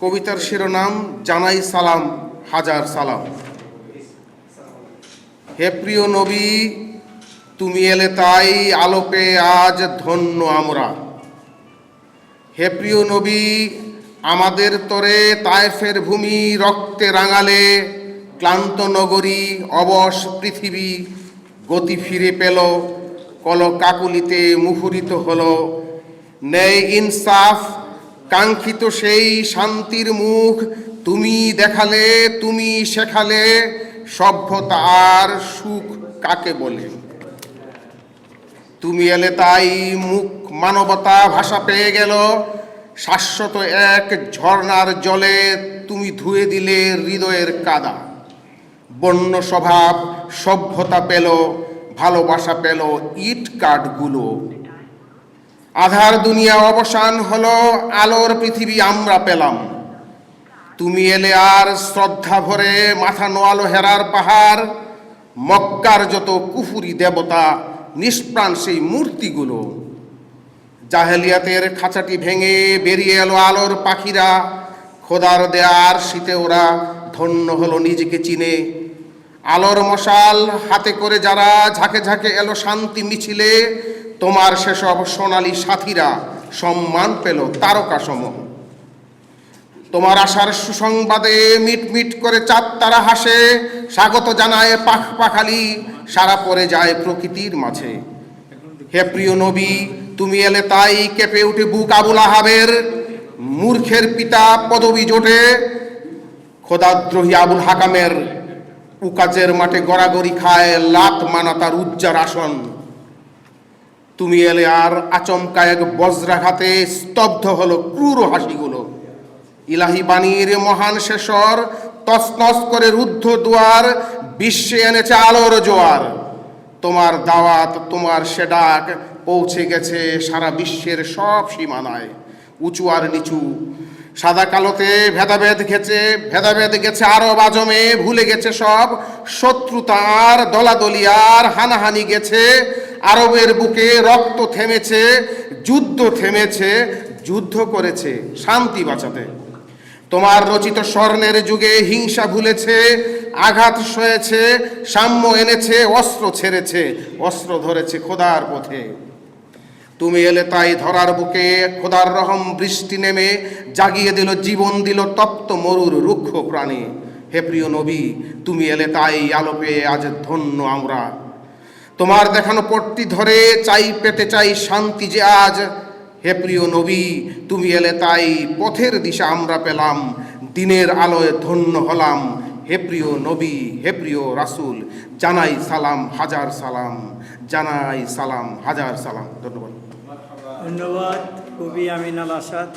কবিতার শিরোনাম জানাই সালাম হাজার সালাম। হে প্রিয় নবী, তুমি এলে তাই আলো পেয়ে আজ ধন্য আমরা। হে প্রিয় নবী, আমাদের তরে তায়েফের ভূমি রক্তে রাঙালে, ক্লান্ত নগরী অবশ পৃথিবী গতি ফিরে পেল, কলকাকুলিতে মুখরিত হলো। ন্যায় ইনসাফ কাঙ্ক্ষিত সেই শান্তির মুখ তুমি দেখালে, তুমি শেখালে, সভ্যতা আর সুখ কাকে বলে। তুমি এলে তাই মুখ মানবতা ভাষা পেয়ে গেল, শাশ্বত এক ঝর্ণার জলে তুমি ধুয়ে দিলে হৃদয়ের কাদা। বন্য স্বভাব সভ্যতা পেল, ভালোবাসা পেল ইট কাঠগুলো। আধার দুনিয়া অবসান হলো, আলোর পৃথিবী আমরা পেলাম। তুমি এলে আর শ্রদ্ধা ভরে মাথা নোয়ালো হেরার পাহাড়, মক্কার যত কুফুরি দেবতা নিষ্প্রাণ সেই মূর্তিগুলো। জাহেলিয়াতের খাঁচাটি ভেঙে বেরিয়ে এলো আলোর পাখিরা, খোদার দেয়ার শীতে ওরা ধন্য হলো নিজেকে চিনে। আলোর মশাল হাতে করে যারা ঝাঁকে ঝাঁকে এলো শান্তি মিছিলে, তোমার সেসব সোনালী সাথীরা সম্মান পেল তারকাসম। তোমার আশার সুসংবাদে মিটমিট করে চাঁদ তারা হাসে, স্বাগত জানায় পাখ পাখালি, সারা পড়ে যায় প্রকৃতির মাঝে। হে প্রিয় নবী, তুমি এলে তাই কেঁপে উঠে বুক আবুল আহাবের, মূর্খের পিতা পদবী জোটে খোদাদ্রোহী আবুল হাকামের। উকাজের মাঠে গড়াগড়ি খায় লাত মানা তার উজ্জার আসন। তুমি এলে আর আচমকা এক বজ্রাঘাতে স্তব্ধ হলো ক্রূর হাসিগুলো। ইলাহি বাণীর মহান শেষর তছনছ করে রুদ্ধ দুয়ার, বিশ্বে এনেছে আলোর জোয়ার। তোমার দাওয়াত, তোমার সে ডাক পৌঁছে গেছে সারা বিশ্বের সব সীমানায়। উঁচু আর নিচু, সাদা কালোতে ভেদাভেদ গেছে আরব আজমে, ভুলে গেছে সব শত্রুতা আর দলাদলি আর হানাহানি গেছে। আরবের বুকে রক্ত থেমেছে, যুদ্ধ থেমেছে, যুদ্ধ করেছে শান্তি বাঁচাতে। তোমার রচিত স্বর্ণের যুগে হিংসা ভুলেছে, আঘাত সয়েছে, সাম্য এনেছে, অস্ত্র ছেড়েছে, অস্ত্র ধরেছে খোদার পথে। তুমি এলে তাই ধরার বুকে খোদার রহম বৃষ্টি নেমে জাগিয়ে দিল, জীবন দিল তপ্ত মরুর রুক্ষ প্রাণী। হে প্রিয় নবী, তুমি এলে তাই আলো পেয়ে আজ ধন্য আমরা। তোমার দেখানো পট্টি ধরে চাই পেতে চাই শান্তি যে আজ। হে প্রিয় নবী, তুমি এলে তাই পথের দিশা আমরা পেলাম, দিনের আলোয় ধন্য হলাম। হে প্রিয় নবী, হে প্রিয় রাসূল, জানাই সালাম হাজার সালাম, জানাই সালাম হাজার সালাম। ধন্যবাদ। ধন্যবাদ কবি আমিন আল আসাদ।